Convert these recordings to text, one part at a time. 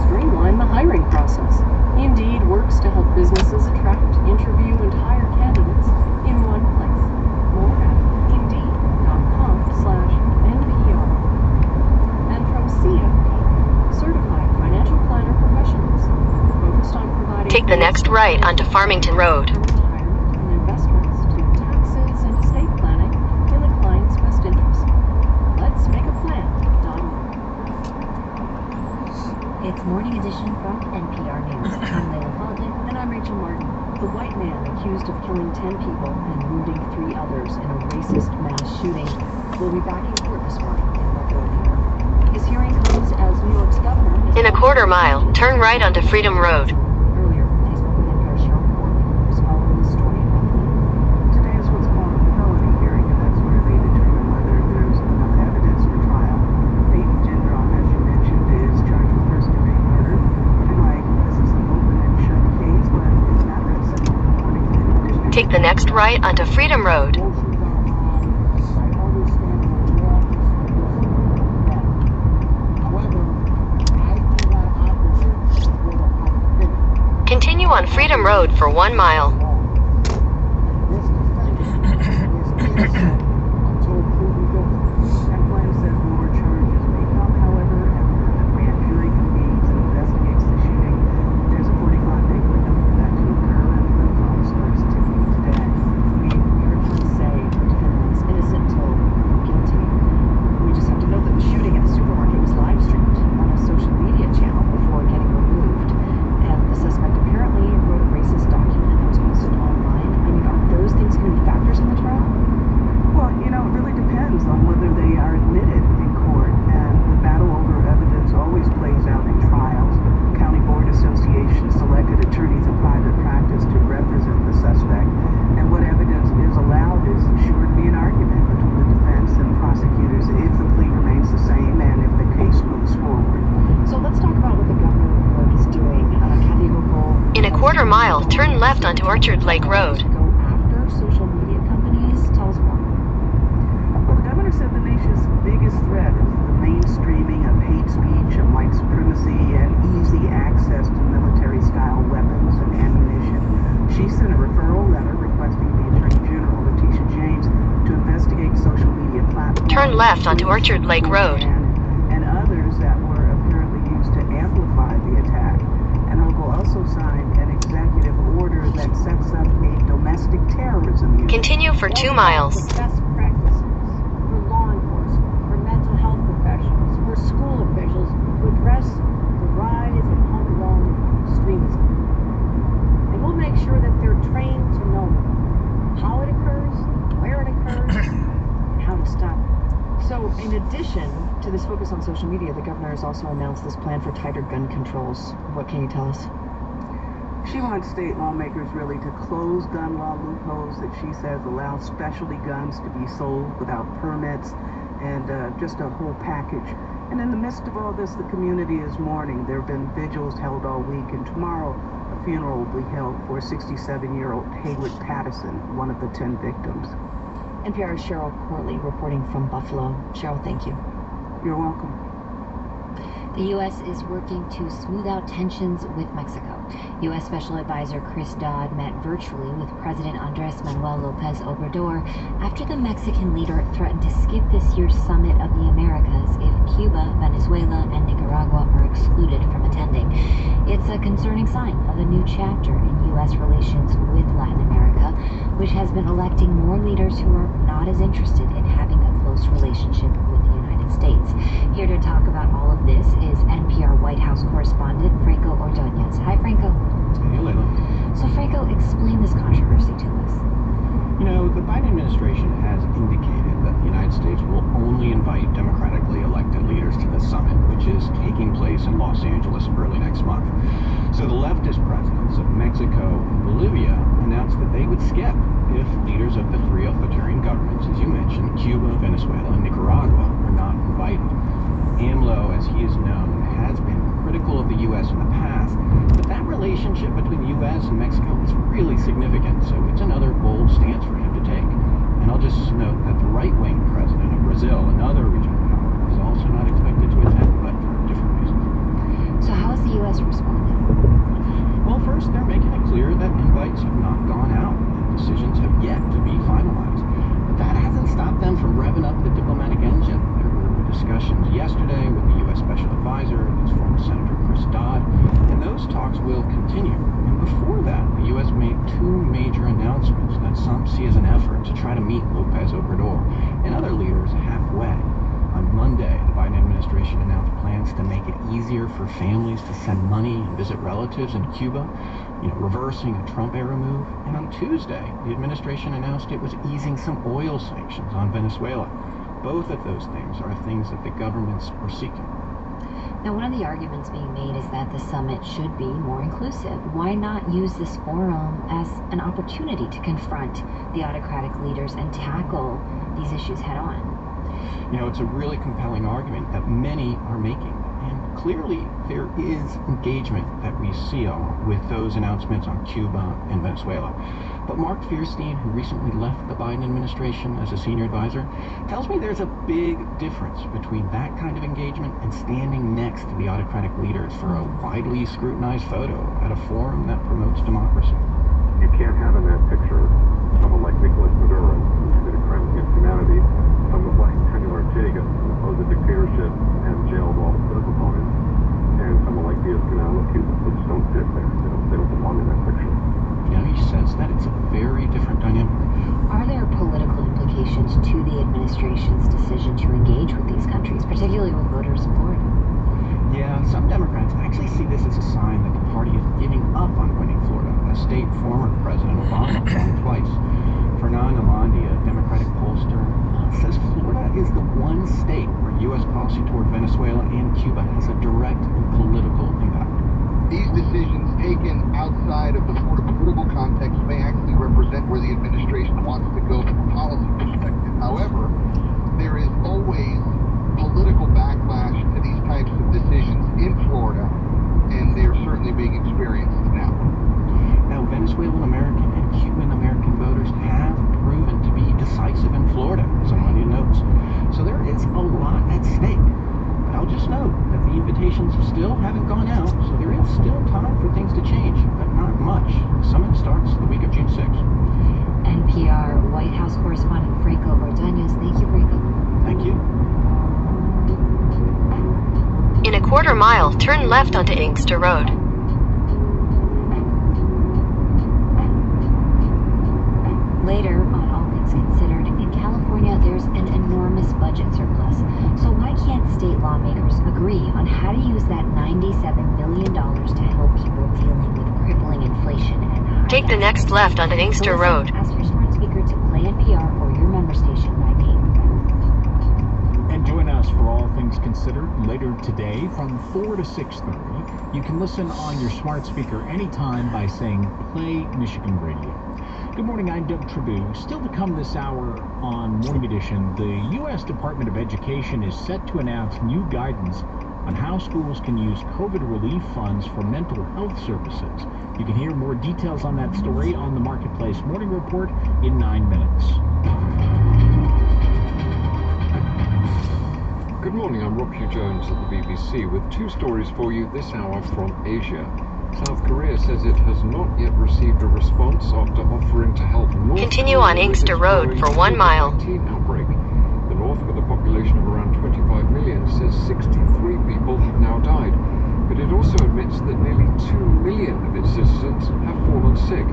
Streamline the hiring process. Indeed works to help businesses attract, interview, and hire candidates in one place. More at indeed.com/NPR. And from CFP, Certified Financial Planner Professionals, focused on providing... Take the next right onto Farmington Road. From retirement and investments to taxes and estate planning in the client's best interest. Let's make a plan.org. It's Morning Edition from NPR News. I'm Layla Halden. And I'm Rachel Martin. The white man accused of killing 10 people and wounding 3 others in a racist mass shooting will be back in court this morning in Buffalo, New York. His hearing comes as New York's governor... In a quarter mile, turn right onto Freedom Road. Earlier, I spoke with NPR's Cheryl Corley, who's following the story in Buffalo. Today is what's called a felony hearing, and that's where they determine whether there's enough evidence for trial. Peyton Gendron, as you mentioned, is charged with first-degree murder. And this is an open and shut case, but it's not that simple. According to the district... Take the next right onto Freedom Road. Continue on Freedom Road for 1 mile. Quarter mile, turn left onto Orchard Lake Road. Go after social media companies. Tell us more. Well, the governor said the nation's biggest threat is the mainstreaming of hate speech and white supremacy and easy access to military-style weapons and ammunition. She sent a referral letter requesting the Attorney General, Letitia James, to investigate social media platforms. Turn left onto Orchard Lake Road. And others that were apparently used to amplify the attack. And Hochul also signed an executive order that sets up a domestic terrorism unit. Continue for 2 miles. Best practices for law enforcement, for mental health professionals, for school officials to address the rise of homegrown extremism. And we'll make sure that they're trained to know how it occurs, where it occurs, and how to stop it. So, in addition to this focus on social media, the governor has also announced this plan for tighter gun controls. What can you tell us? She wants state lawmakers really to close gun law loopholes that she says allow specialty guns to be sold without permits and just a whole package. And in the midst of all this, the community is mourning. There have been vigils held all week, and tomorrow a funeral will be held for 67-year-old Haywood Pattison, one of the 10 victims. NPR's Cheryl Corley reporting from Buffalo. Cheryl, thank you. You're welcome. The U.S. is working to smooth out tensions with Mexico. U.S. Special Advisor Chris Dodd met virtually with President Andres Manuel Lopez Obrador after the Mexican leader threatened to skip this year's Summit of the Americas if Cuba, Venezuela, and Nicaragua are excluded from attending. It's a concerning sign of a new chapter in U.S. relations with Latin America, which has been electing more leaders who are not as interested in having a close relationship with the United States. Here to talk about all of this is NPR White House correspondent Franco Ordonez. Hi, Franco. Hey, Layla. So, Franco, explain this controversy to us. You know, the Biden administration has indicated that the United States will only invite democratically elected leaders to the summit, which is taking place in Los Angeles early next month. So the leftist presidents of Mexico and Bolivia announced that they would skip if leaders of the three authoritarian governments, as you mentioned, Cuba, Venezuela, and Nicaragua, are not invited. AMLO, as he is known, has been critical of the U.S. in the past, but that relationship between the U.S. and Mexico is really significant, so it's another bold stance for him to take. And I'll just note that the right-wing president of Brazil, yesterday with the U.S. Special Advisor, that's former Senator Chris Dodd, and those talks will continue. And before that, the U.S. made two major announcements that some see as an effort to try to meet López Obrador and other leaders halfway. On Monday, the Biden administration announced plans to make it easier for families to send money and visit relatives in Cuba, reversing a Trump-era move. And on Tuesday, the administration announced it was easing some oil sanctions on Venezuela. Both of those things are things that the governments are seeking. Now, one of the arguments being made is that the summit should be more inclusive. Why not use this forum as an opportunity to confront the autocratic leaders and tackle these issues head on? It's a really compelling argument that many are making. And clearly, there is engagement that we see with those announcements on Cuba and Venezuela. But Mark Fierstein, who recently left the Biden administration as a senior advisor, tells me there's a big difference between that kind of engagement and standing next to the autocratic leaders for a widely scrutinized photo at a forum that promotes democracy. You can't have in that picture someone like Nicolas Maduro, who committed crimes against humanity, someone like Daniel Ortega, who opposed the dictatorship and jailed all the political opponents, and someone like Diaz-Canel of Cuba. They just don't fit there. They don't belong in that picture. He says that it's a very different dynamic. Are there political implications to the administration's decision to engage with these countries, particularly with voter support? Yeah, some Democrats actually see this as a sign that the party is giving up on winning Florida, a state former President Obama won twice. Fernand Amandi, a Democratic pollster, says Florida is the one state where U.S. policy toward Venezuela and Cuba has a direct and political impact. These decisions taken outside of the Florida political context may actually represent where the administration wants to go from a policy perspective. However, there is always political backlash to these types of decisions in Florida, and they are certainly being experienced now. Now, Venezuelan American and Cuban American voters have proven to be decisive in Florida, as Amanda notes. So there is a lot at stake. But I'll just note that the invitations still haven't gone out, so there is still time for things to change, but not much. The summit starts the week of June 6th. NPR White House correspondent Franco Ordonez. Thank you, Franco. Thank you. In a quarter mile, turn left onto Inkster Road. Later, on All Things Considered, in California, there's an enormous budget surplus. So why can't state lawmakers agree on how to use that $97 billion to help people dealing with crippling inflation and high Take the next left onto Inkster Road. Ask your smart speaker to play NPR or your member station by name. And join us for All Things Considered later today from 4 to 6:30. You can listen on your smart speaker anytime by saying Play Michigan Radio. Good morning, I'm Doug Tribou. Still to come this hour on Morning Edition, the U.S. Department of Education is set to announce new guidance on how schools can use COVID relief funds for mental health services. You can hear more details on that story on the Marketplace Morning Report in 9 minutes. Good morning, I'm Rob Hugh Jones at the BBC with two stories for you this hour from Asia. South Korea says it has not yet received a response after offering to help North Continue Korea on with Inkster its Road worrying for 1 mile. COVID-19 outbreak. The North, with a population of around 25 million, says 63 people have now died. But it also admits that nearly 2 million of its citizens have fallen sick.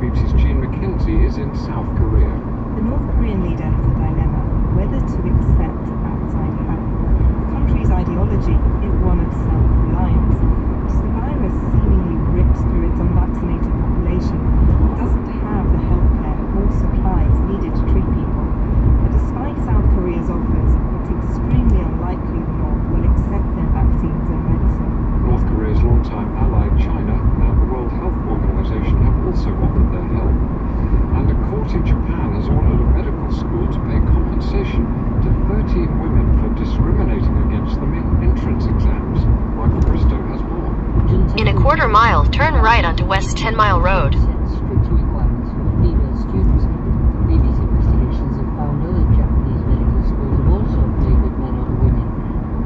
BBC's Jean McKenzie is in South Korea. The North Korean leader has a dilemma whether to accept outside help. The country's ideology is one of self-reliance. As the virus seemingly rips through its unvaccinated population, it doesn't have the healthcare or supplies needed to treat people. But despite South Korea's offers, it's extremely unlikely the North will accept their vaccines and medicine. North Korea's longtime ally China and the World Health Organization have also offered their help. And a court in Japan has ordered a medical school to pay compensation to 13 women for discriminating against them in entrance exams. Michael Bristow has more. In a quarter mile, turn right onto West 10 Mile Road. Strict requirements for female students. Previous investigations have found other Japanese medical schools have also favored men over women.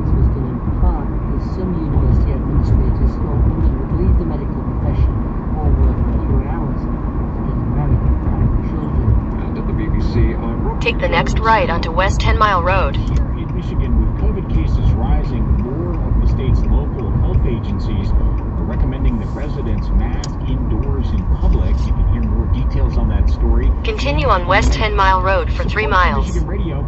This was done in part because some university administrators thought women would leave the medical profession or work fewer hours to get married and have children. And at the BBC, I'm Rob. Take the next right onto West 10 Mile Road. Here in Michigan, with COVID cases rising with residents mask indoors in public. You can hear more details on that story. Continue on West 10 Mile Road for 3 Support for miles. Michigan Radio